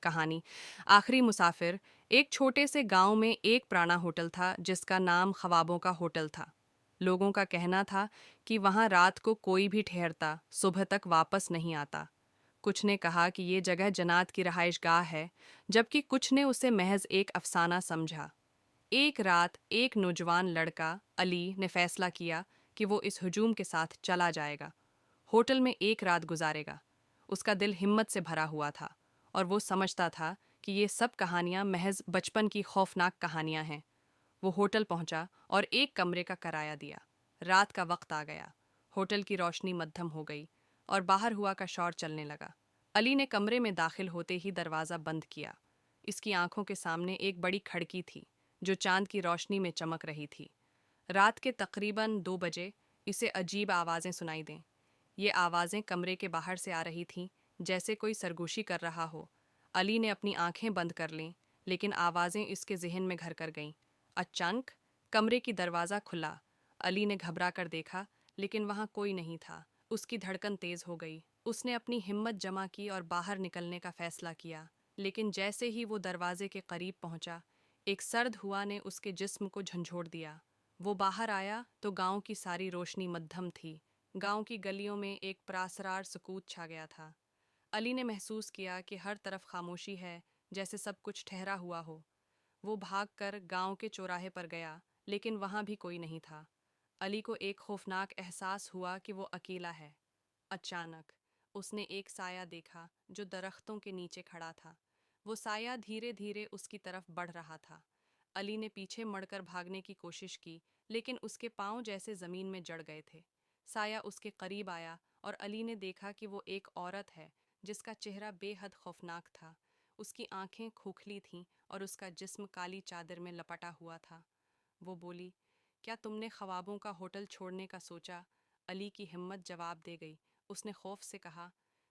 कहानी। आखिरी मुसाफिर। एक छोटे से गांव में एक पुराना होटल था जिसका नाम ख्वाबों का होटल था। लोगों का कहना था कि वहां रात को कोई भी ठहरता सुबह तक वापस नहीं आता। कुछ ने कहा कि ये जगह जन्नत की रहायशगाह है, जबकि कुछ ने उसे महज एक अफसाना समझा। एक रात एक नौजवान लड़का अली ने फैसला किया कि वो इस हुजूम के साथ चला जाएगा, होटल में एक रात गुजारेगा। उसका दिल हिम्मत से भरा हुआ था और वो समझता था कि ये सब कहानियां महज बचपन की खौफनाक कहानियां हैं। वो होटल पहुंचा और एक कमरे का किराया दिया। रात का वक्त आ गया। होटल की रोशनी मध्यम हो गई और बाहर हुआ का शोर चलने लगा। अली ने कमरे में दाखिल होते ही दरवाज़ा बंद किया। इसकी आंखों के सामने एक बड़ी खिड़की थी जो चांद की रोशनी में चमक रही थी। रात के तकरीबन 2 बजे इसे अजीब आवाज़ें सुनाई दें। ये आवाज़ें कमरे के बाहर से आ रही थीं, जैसे कोई सरगोशी कर रहा हो। अली ने अपनी आंखें बंद कर लीं, लेकिन आवाज़ें इसके जहन में घर कर गईं। अचानक कमरे की दरवाज़ा खुला। अली ने घबरा कर देखा, लेकिन वहाँ कोई नहीं था। उसकी धड़कन तेज़ हो गई। उसने अपनी हिम्मत जमा की और बाहर निकलने का फैसला किया, लेकिन जैसे ही वो दरवाजे के करीब पहुंचा, एक सर्द हवा ने उसके जिस्म को झंझोड़ दिया। वो बाहर आया तो गांव की सारी रोशनी मद्धम थी। गांव की गलियों में एक प्रासरार सुकूत छा गया था। अली ने महसूस किया कि हर तरफ खामोशी है, जैसे सब कुछ ठहरा हुआ हो। वो भागकर गांव के चौराहे पर गया, लेकिन वहां भी कोई नहीं था। अली को एक खौफनाक एहसास हुआ कि वो अकेला है। अचानक उसने एक साया देखा जो दरख्तों के नीचे खड़ा था। वो साया धीरे धीरे उसकी तरफ बढ़ रहा था। अली ने पीछे मुड़कर भागने की कोशिश की, लेकिन उसके पांव जैसे जमीन में जड़ गए थे। साया उसके करीब आया और अली ने देखा कि वो एक औरत है जिसका चेहरा बेहद खौफनाक था। उसकी आंखें खोखली थीं और उसका जिस्म काली चादर में लपटा हुआ था। वो बोली, क्या तुमने ख्वाबों का होटल छोड़ने का सोचा? अली की हिम्मत जवाब दे गई। उसने खौफ से कहा,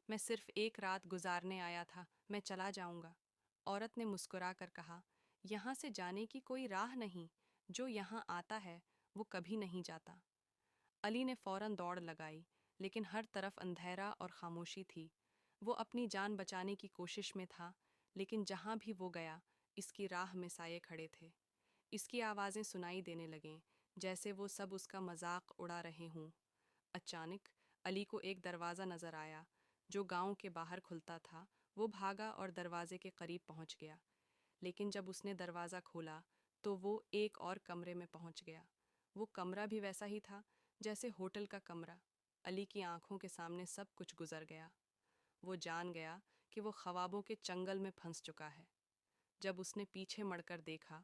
मैं सिर्फ एक रात गुजारने आया था, मैं चला जाऊंगा। औरत ने मुस्कुरा कर कहा, यहाँ से जाने की कोई राह नहीं। जो यहाँ आता है वो कभी नहीं जाता। अली ने फौरन दौड़ लगाई, लेकिन हर तरफ अंधेरा और खामोशी थी। वो अपनी जान बचाने की कोशिश में था, लेकिन जहाँ भी वो गया, इसकी राह में साये खड़े थे। इसकी आवाज़ें सुनाई देने लगीं, जैसे वो सब उसका मजाक उड़ा रहे हों। अचानक अली को एक दरवाज़ा नज़र आया जो गांव के बाहर खुलता था। वो भागा और दरवाजे के करीब पहुंच गया, लेकिन जब उसने दरवाज़ा खोला तो वो एक और कमरे में पहुंच गया। वो कमरा भी वैसा ही था जैसे होटल का कमरा। अली की आंखों के सामने सब कुछ गुजर गया। वो जान गया कि वो ख्वाबों के चंगल में फंस चुका है। जब उसने पीछे मुड़कर देखा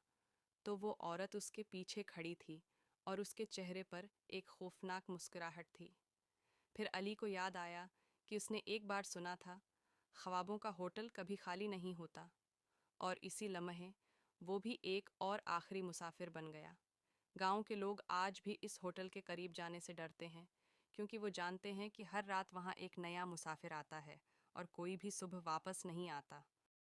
तो वो औरत उसके पीछे खड़ी थी और उसके चेहरे पर एक खौफनाक मुस्कुराहट थी। फिर अली को याद आया कि उसने एक बार सुना था, ख्वाबों का होटल कभी खाली नहीं होता। और इसी लम्हे वो भी एक और आखिरी मुसाफिर बन गया। गांव के लोग आज भी इस होटल के करीब जाने से डरते हैं, क्योंकि वो जानते हैं कि हर रात वहाँ एक नया मुसाफिर आता है और कोई भी सुबह वापस नहीं आता।